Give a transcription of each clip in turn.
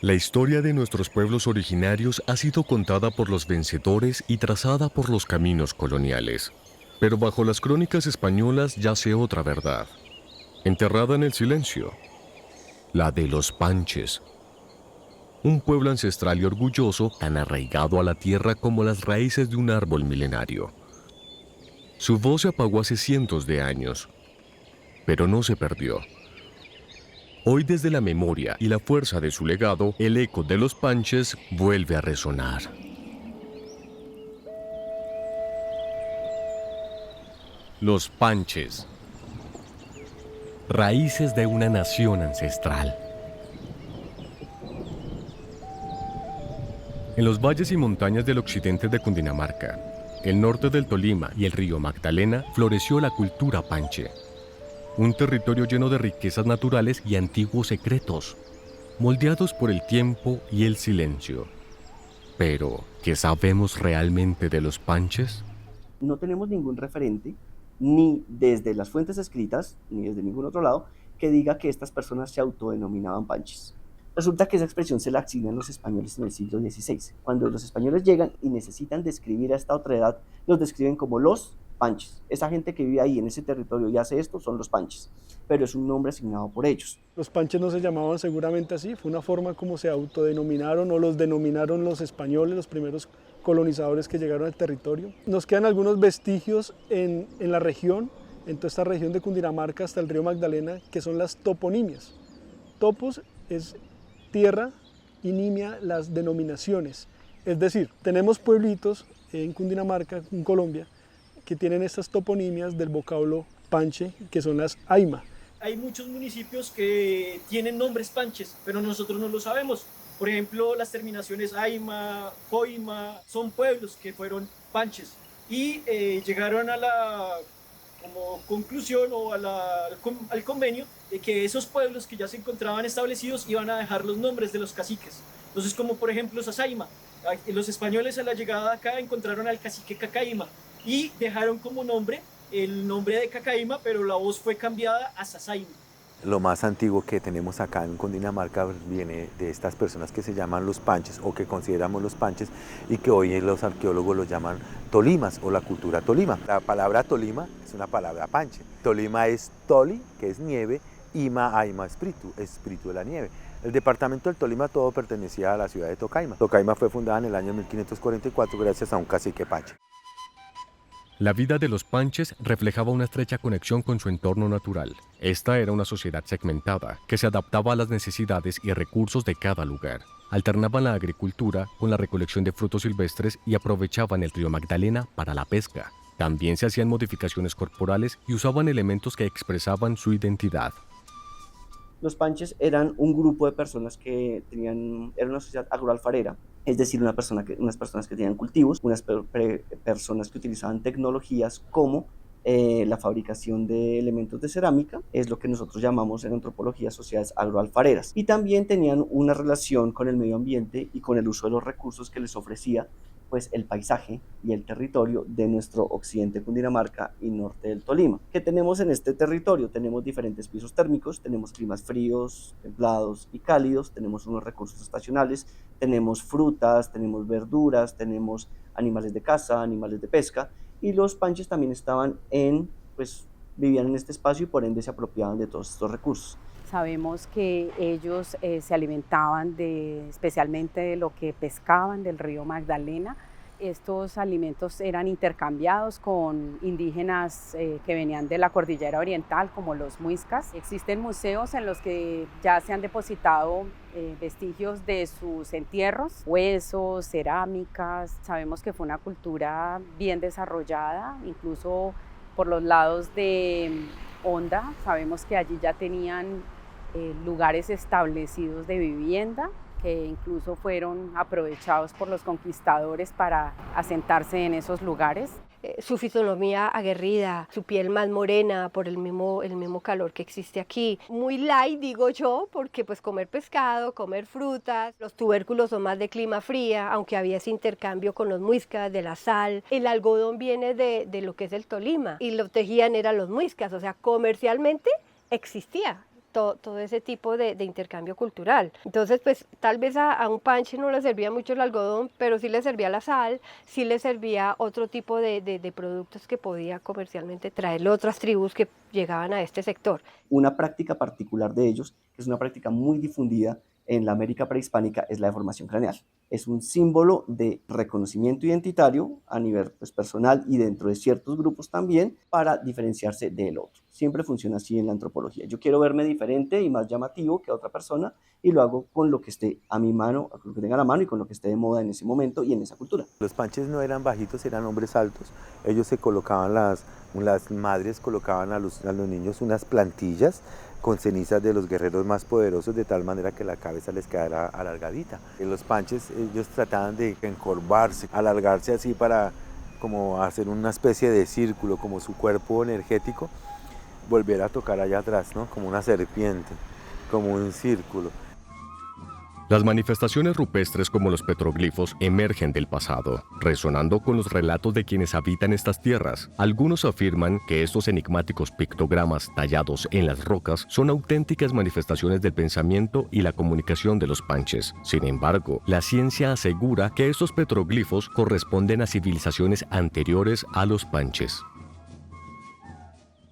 La historia de nuestros pueblos originarios ha sido contada por los vencedores y trazada por los caminos coloniales. Pero bajo las crónicas españolas yace otra verdad, enterrada en el silencio, la de los Panches. Un pueblo ancestral y orgulloso tan arraigado a la tierra como las raíces de un árbol milenario. Su voz se apagó hace cientos de años, pero no se perdió. Hoy desde la memoria y la fuerza de su legado, el eco de los Panches vuelve a resonar. Los Panches. Raíces de una nación ancestral. En los valles y montañas del occidente de Cundinamarca, el norte del Tolima y el río Magdalena, floreció la cultura panche. Un territorio lleno de riquezas naturales y antiguos secretos, moldeados por el tiempo y el silencio. Pero, ¿qué sabemos realmente de los panches? No tenemos ningún referente, ni desde las fuentes escritas, ni desde ningún otro lado, que diga que estas personas se autodenominaban panches. Resulta que esa expresión se la asignan los españoles en el siglo XVI. Cuando los españoles llegan y necesitan describir a esta otra edad, los describen como los panches. Esa gente que vive ahí en ese territorio y hace esto son los panches, pero es un nombre asignado por ellos. Los panches no se llamaban seguramente así, fue una forma como se autodenominaron o los denominaron los españoles, los primeros colonizadores que llegaron al territorio. Nos quedan algunos vestigios en la región, en toda esta región de Cundinamarca hasta el río Magdalena, que son las toponimias. Topos es tierra y nimia las denominaciones. Es decir, tenemos pueblitos en Cundinamarca, en Colombia, que tienen estas toponimias del vocablo panche, que son las aima. Hay muchos municipios que tienen nombres panches, pero nosotros no lo sabemos. Por ejemplo, las terminaciones Aima, Coima, son pueblos que fueron panches y llegaron a la como conclusión o al convenio de que esos pueblos que ya se encontraban establecidos iban a dejar los nombres de los caciques. Entonces, como por ejemplo Sasaima, los españoles a la llegada de acá encontraron al cacique Cacaima y dejaron como nombre el nombre de Cacaima, pero la voz fue cambiada a Sasaima. Lo más antiguo que tenemos acá en Cundinamarca viene de estas personas que se llaman los panches o que consideramos los panches y que hoy los arqueólogos los llaman tolimas o la cultura tolima. La palabra tolima es una palabra panche. Tolima es toli, que es nieve, ima, aima, espíritu de la nieve. El departamento del Tolima todo pertenecía a la ciudad de Tocaima. Tocaima fue fundada en el año 1544 gracias a un cacique panche. La vida de los panches reflejaba una estrecha conexión con su entorno natural. Esta era una sociedad segmentada que se adaptaba a las necesidades y recursos de cada lugar. Alternaban la agricultura con la recolección de frutos silvestres y aprovechaban el río Magdalena para la pesca. También se hacían modificaciones corporales y usaban elementos que expresaban su identidad. Los panches eran un grupo de personas que era una sociedad agroalfarera, es decir, unas personas que tenían cultivos, personas que utilizaban tecnologías como la fabricación de elementos de cerámica, es lo que nosotros llamamos en antropología sociedades agroalfareras. Y también tenían una relación con el medio ambiente y con el uso de los recursos que les ofrecía pues el paisaje y el territorio de nuestro occidente Cundinamarca y norte del Tolima. ¿Qué tenemos en este territorio? Tenemos diferentes pisos térmicos, tenemos climas fríos, templados y cálidos, tenemos unos recursos estacionales, tenemos frutas, tenemos verduras, tenemos animales de caza, animales de pesca, y los panches también vivían en este espacio y por ende se apropiaban de todos estos recursos. Sabemos que ellos se alimentaban especialmente de lo que pescaban del río Magdalena. Estos alimentos eran intercambiados con indígenas que venían de la cordillera oriental, como los muiscas. Existen museos en los que ya se han depositado vestigios de sus entierros, huesos, cerámicas. Sabemos que fue una cultura bien desarrollada, incluso por los lados de Honda. Sabemos que allí ya tenían lugares establecidos de vivienda que incluso fueron aprovechados por los conquistadores para asentarse en esos lugares. Su fisonomía aguerrida, su piel más morena por el mismo calor que existe aquí. Muy light, digo yo, porque pues comer pescado, comer frutas, los tubérculos son más de clima fría, aunque había ese intercambio con los muiscas, de la sal. El algodón viene de lo que es el Tolima y lo tejían eran los muiscas, o sea, comercialmente existía todo ese tipo de intercambio cultural. Entonces, pues tal vez a un panche no le servía mucho el algodón, pero sí le servía la sal, sí le servía otro tipo de productos que podía comercialmente traerle otras tribus que llegaban a este sector. Una práctica particular de ellos, que es una práctica muy difundida en la América prehispánica, es la deformación craneal. Es un símbolo de reconocimiento identitario a nivel personal y dentro de ciertos grupos también para diferenciarse del otro. Siempre funciona así en la antropología. Yo quiero verme diferente y más llamativo que otra persona y lo hago con lo que esté a mi mano, con lo que tenga a la mano y con lo que esté de moda en ese momento y en esa cultura. Los panches no eran bajitos, eran hombres altos. Ellos se colocaban, las madres colocaban a los niños unas plantillas con cenizas de los guerreros más poderosos, de tal manera que la cabeza les quedara alargadita. En los panches ellos trataban de encorvarse, alargarse así para como hacer una especie de círculo, como su cuerpo energético volviera a tocar allá atrás, ¿no? Como una serpiente, como un círculo. Las manifestaciones rupestres como los petroglifos emergen del pasado, resonando con los relatos de quienes habitan estas tierras. Algunos afirman que estos enigmáticos pictogramas tallados en las rocas son auténticas manifestaciones del pensamiento y la comunicación de los panches. Sin embargo, la ciencia asegura que estos petroglifos corresponden a civilizaciones anteriores a los panches.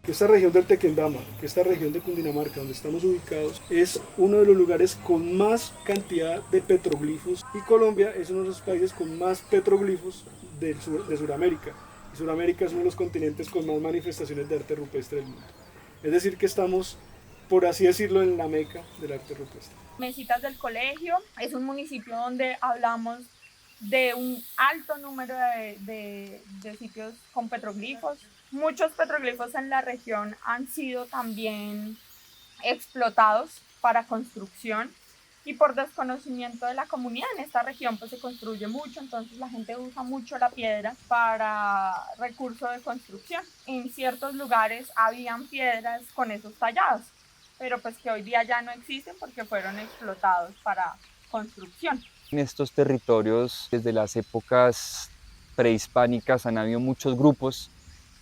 Esta región del Tequendama, esta región de Cundinamarca donde estamos ubicados, es uno de los lugares con más cantidad de petroglifos y Colombia es uno de los países con más petroglifos de Sudamérica. Y Sudamérica es uno de los continentes con más manifestaciones de arte rupestre del mundo. Es decir que estamos, por así decirlo, en la meca del arte rupestre. Mesitas del Colegio es un municipio donde hablamos de un alto número de sitios con petroglifos. Muchos petroglifos en la región han sido también explotados para construcción y por desconocimiento de la comunidad en esta región pues se construye mucho, entonces la gente usa mucho la piedra para recurso de construcción. En ciertos lugares habían piedras con esos tallados, pero pues que hoy día ya no existen porque fueron explotados para construcción. En estos territorios, desde las épocas prehispánicas, han habido muchos grupos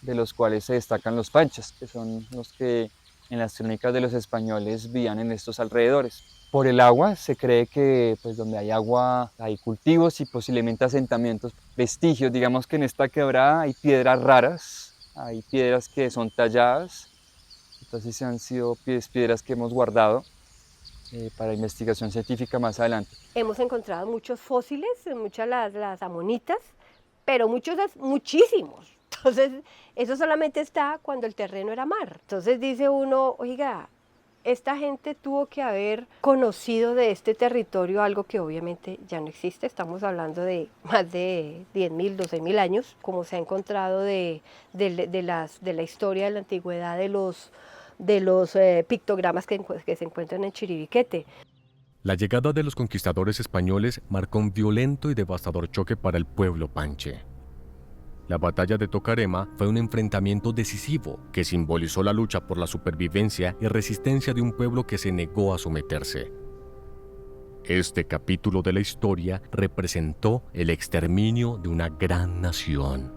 de los cuales se destacan los panches, que son los que en las crónicas de los españoles vivían en estos alrededores. Por el agua, se cree que pues, donde hay agua hay cultivos y posiblemente asentamientos, vestigios. Digamos que en esta quebrada hay piedras raras, hay piedras que son talladas, entonces han sido piedras que hemos guardado para investigación científica más adelante. Hemos encontrado muchos fósiles, muchas las amonitas, pero muchísimos. Entonces, eso solamente está cuando el terreno era mar. Entonces dice uno, oiga, esta gente tuvo que haber conocido de este territorio algo que obviamente ya no existe. Estamos hablando de más de 10.000, 12.000 años, como se ha encontrado de la historia de la antigüedad de los pictogramas que se encuentran en Chiribiquete. La llegada de los conquistadores españoles marcó un violento y devastador choque para el pueblo panche. La batalla de Tocarema fue un enfrentamiento decisivo que simbolizó la lucha por la supervivencia y resistencia de un pueblo que se negó a someterse. Este capítulo de la historia representó el exterminio de una gran nación.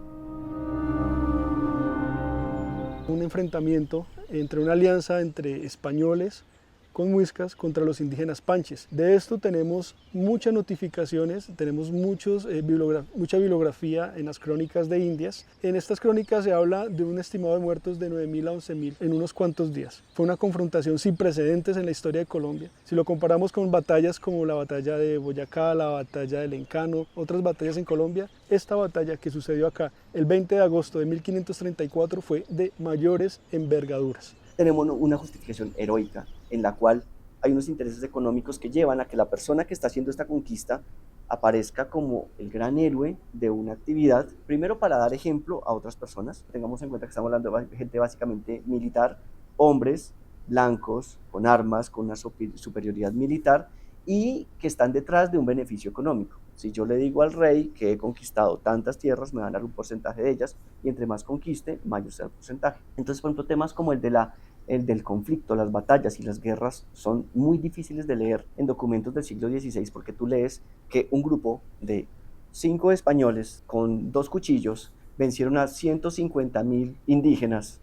Un enfrentamiento entre una alianza entre españoles con muiscas contra los indígenas panches. De esto tenemos muchas notificaciones, tenemos mucha bibliografía en las crónicas de Indias. En estas crónicas se habla de un estimado de muertos de 9.000 a 11.000 en unos cuantos días. Fue una confrontación sin precedentes en la historia de Colombia. Si lo comparamos con batallas como la batalla de Boyacá, la batalla del Encano, otras batallas en Colombia, esta batalla que sucedió acá el 20 de agosto de 1534 fue de mayores envergaduras. Tenemos una justificación heroica en la cual hay unos intereses económicos que llevan a que la persona que está haciendo esta conquista aparezca como el gran héroe de una actividad, primero para dar ejemplo a otras personas. Tengamos en cuenta que estamos hablando de gente básicamente militar, hombres blancos, con armas, con una superioridad militar y que están detrás de un beneficio económico. Si yo le digo al rey que he conquistado tantas tierras, me van a dar un porcentaje de ellas y entre más conquiste, mayor será el porcentaje. Entonces, por ejemplo, temas como el del conflicto, las batallas y las guerras son muy difíciles de leer en documentos del siglo XVI porque tú lees que un grupo de 5 españoles con 2 cuchillos vencieron a 150.000 indígenas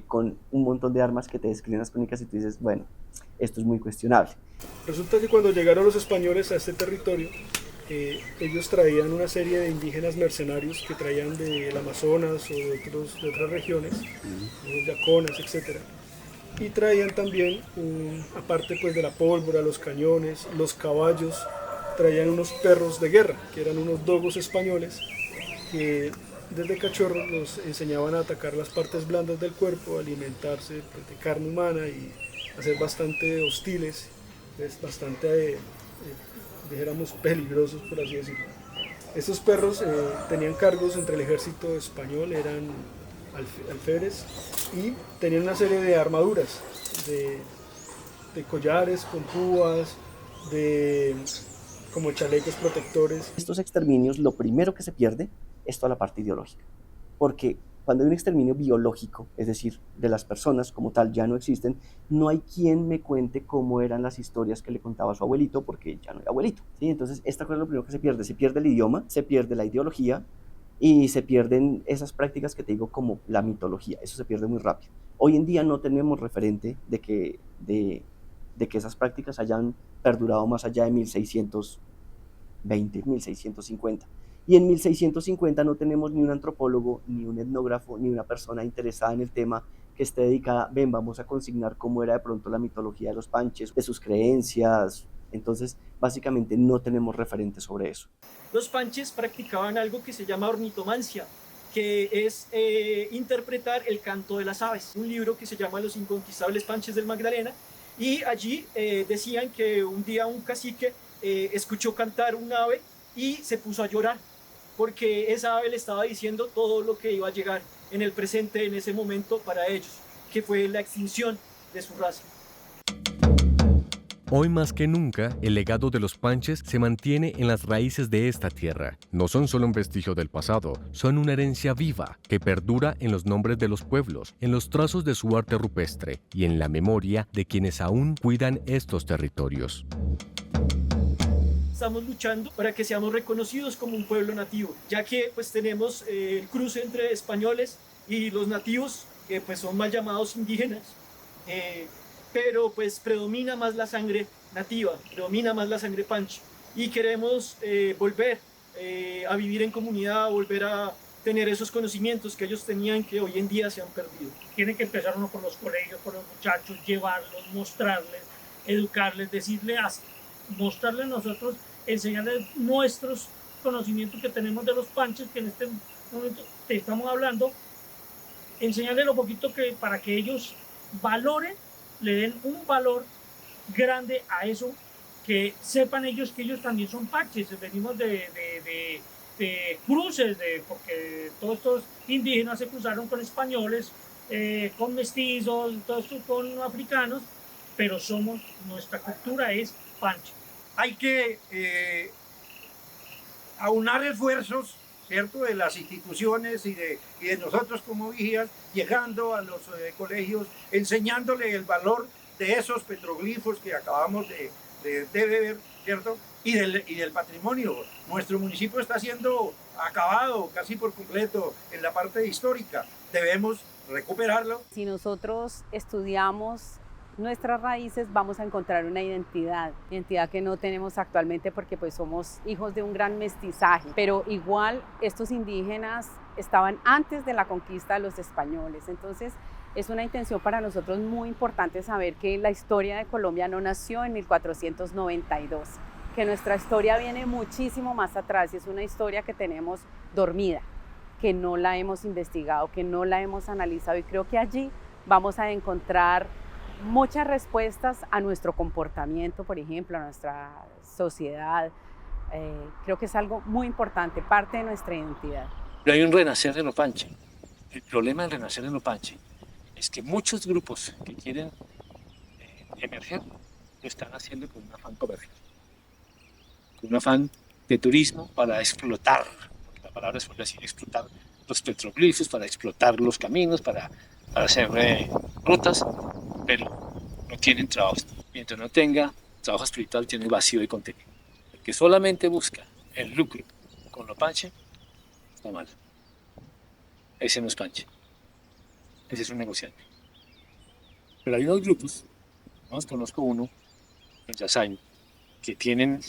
con un montón de armas que te describen las crónicas y tú dices, bueno, esto es muy cuestionable. Resulta que cuando llegaron los españoles a este territorio, ellos traían una serie de indígenas mercenarios que traían del Amazonas o de otras regiones, los yaconas, etc. Y traían también, aparte pues de la pólvora, los cañones, los caballos, traían unos perros de guerra, que eran unos dogos españoles, que desde cachorros los enseñaban a atacar las partes blandas del cuerpo, a alimentarse pues, de carne humana y a ser bastante hostiles, pues, bastante, dijéramos, peligrosos, por así decirlo. Estos perros tenían cargos entre el ejército español, eran alférez, y tenían una serie de armaduras, de collares con púas, como chalecos protectores. Estos exterminios, lo primero que se pierde es toda la parte ideológica, porque cuando hay un exterminio biológico, es decir, de las personas como tal ya no existen, no hay quien me cuente cómo eran las historias que le contaba su abuelito, porque ya no hay abuelito, ¿sí? Entonces esta cosa es lo primero que se pierde el idioma, se pierde la ideología y se pierden esas prácticas que te digo como la mitología, eso se pierde muy rápido. Hoy en día no tenemos referente de que esas prácticas hayan perdurado más allá de 1620, 1650. Y en 1650 no tenemos ni un antropólogo, ni un etnógrafo, ni una persona interesada en el tema que esté dedicada, vamos a consignar cómo era de pronto la mitología de los panches, de sus creencias. Entonces, básicamente no tenemos referentes sobre eso. Los panches practicaban algo que se llama ornitomancia, que es interpretar el canto de las aves. Un libro que se llama Los inconquistables panches del Magdalena, y allí decían que un día un cacique escuchó cantar un ave y se puso a llorar, porque esa ave le estaba diciendo todo lo que iba a llegar en el presente, en ese momento, para ellos, que fue la extinción de su raza. Hoy más que nunca, el legado de los panches se mantiene en las raíces de esta tierra. No son solo un vestigio del pasado, son una herencia viva que perdura en los nombres de los pueblos, en los trazos de su arte rupestre y en la memoria de quienes aún cuidan estos territorios. Estamos luchando para que seamos reconocidos como un pueblo nativo, ya que pues tenemos el cruce entre españoles y los nativos, que pues son mal llamados indígenas, pero pues predomina más la sangre nativa, predomina más la sangre panche, y queremos volver a vivir en comunidad, volver a tener esos conocimientos que ellos tenían, que hoy en día se han perdido. Tiene que empezar uno por los colegios, por los muchachos, llevarlos, mostrarles, educarles, mostrarles nosotros, enseñarles nuestros conocimientos que tenemos de los panches, que en este momento te estamos hablando, enseñarles lo poquito que para que ellos valoren, le den un valor grande a eso, que sepan ellos que ellos también son panches. Venimos de cruces, porque todos estos indígenas se cruzaron con españoles, con mestizos, todo esto con africanos, pero nuestra cultura es panche. Hay que aunar esfuerzos, ¿cierto?, de las instituciones y de nosotros como vigías, llegando a los colegios, enseñándole el valor de esos petroglifos que acabamos de ver, ¿cierto?, y del patrimonio. Nuestro municipio está siendo acabado casi por completo en la parte histórica. Debemos recuperarlo. Si nosotros estudiamos nuestras raíces, vamos a encontrar una identidad que no tenemos actualmente, porque pues somos hijos de un gran mestizaje, pero igual estos indígenas estaban antes de la conquista de los españoles. Entonces es una intención para nosotros muy importante saber que la historia de Colombia no nació en 1492, que nuestra historia viene muchísimo más atrás, y es una historia que tenemos dormida, que no la hemos investigado, que no la hemos analizado, y creo que allí vamos a encontrar muchas respuestas a nuestro comportamiento, por ejemplo, a nuestra sociedad. Creo que es algo muy importante, parte de nuestra identidad. Pero hay un renacer en Opanche. El problema del renacer en Opanche es que muchos grupos que quieren emerger lo están haciendo con un afán comercial, con un afán de turismo para explotar, la palabra es por decir, explotar los petroglifos, para explotar los caminos, para hacer rutas, pero no tienen trabajo. Mientras no tenga trabajo espiritual, tiene vacío de contenido. El que solamente busca el lucro con lo panche, está mal. Ese no es panche. ese es un negociante. Pero hay unos grupos, ¿no? Conozco uno, en Yasaima, que tienen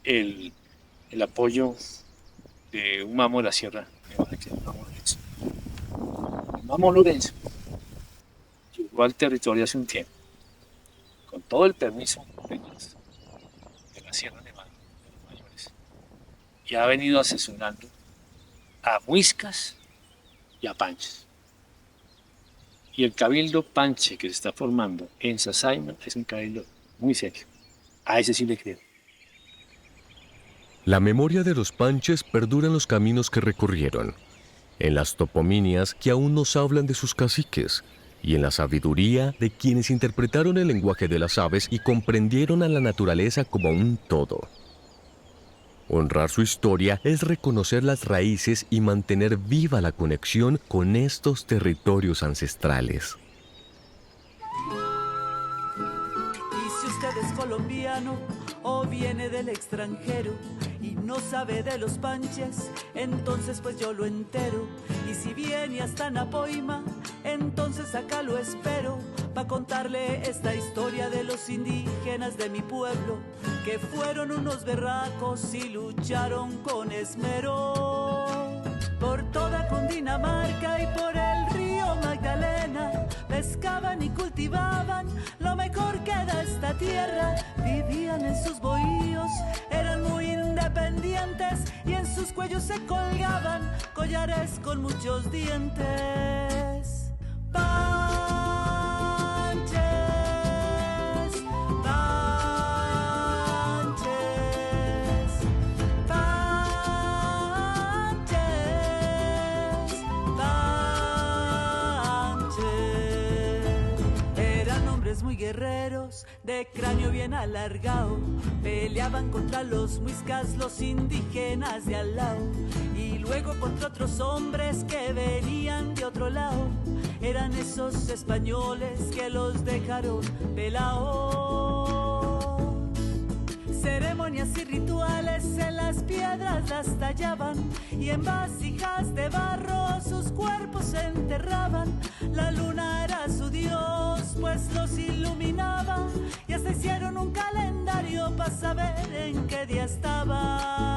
el apoyo de un mamo de la sierra, el mamo Lorenzo. El mamo Lorenzo llegó al territorio hace un tiempo, con todo el permiso de la Sierra Nevada, de los mayores, y ha venido asesorando a muiscas y a panches. Y el cabildo panche que se está formando en Sasaima es un cabildo muy serio. A ese sí le creo. La memoria de los panches perdura en los caminos que recorrieron, en las topominias que aún nos hablan de sus caciques y en la sabiduría de quienes interpretaron el lenguaje de las aves y comprendieron a la naturaleza como un todo. Honrar su historia es reconocer las raíces y mantener viva la conexión con estos territorios ancestrales. Y si usted es colombiano o viene del extranjero y no sabe de los panches, entonces pues yo lo entero. Y si viene hasta Napoima, entonces acá lo espero, pa' contarle esta historia de los indígenas de mi pueblo, que fueron unos berracos y lucharon con esmero. Por toda Cundinamarca y por el río Magdalena, pescaban y cultivaban lo mejor que da esta tierra. Vivían en sus bohíos, eran muy independientes y en sus cuellos se colgaban collares con muchos dientes. Panches, panches, panches, panches. Eran hombres muy guerreros, de cráneo bien alargado, peleaban contra los muiscas, los indígenas de al lado, y luego contra otros hombres que venían de otro lado. Eran esos españoles que los dejaron pelados. Ceremonias y rituales en las piedras las tallaban y en vasijas de barro sus cuerpos se enterraban. La luna era su dios, pues los iluminaba, y hasta hicieron un calendario para saber en qué día estaba.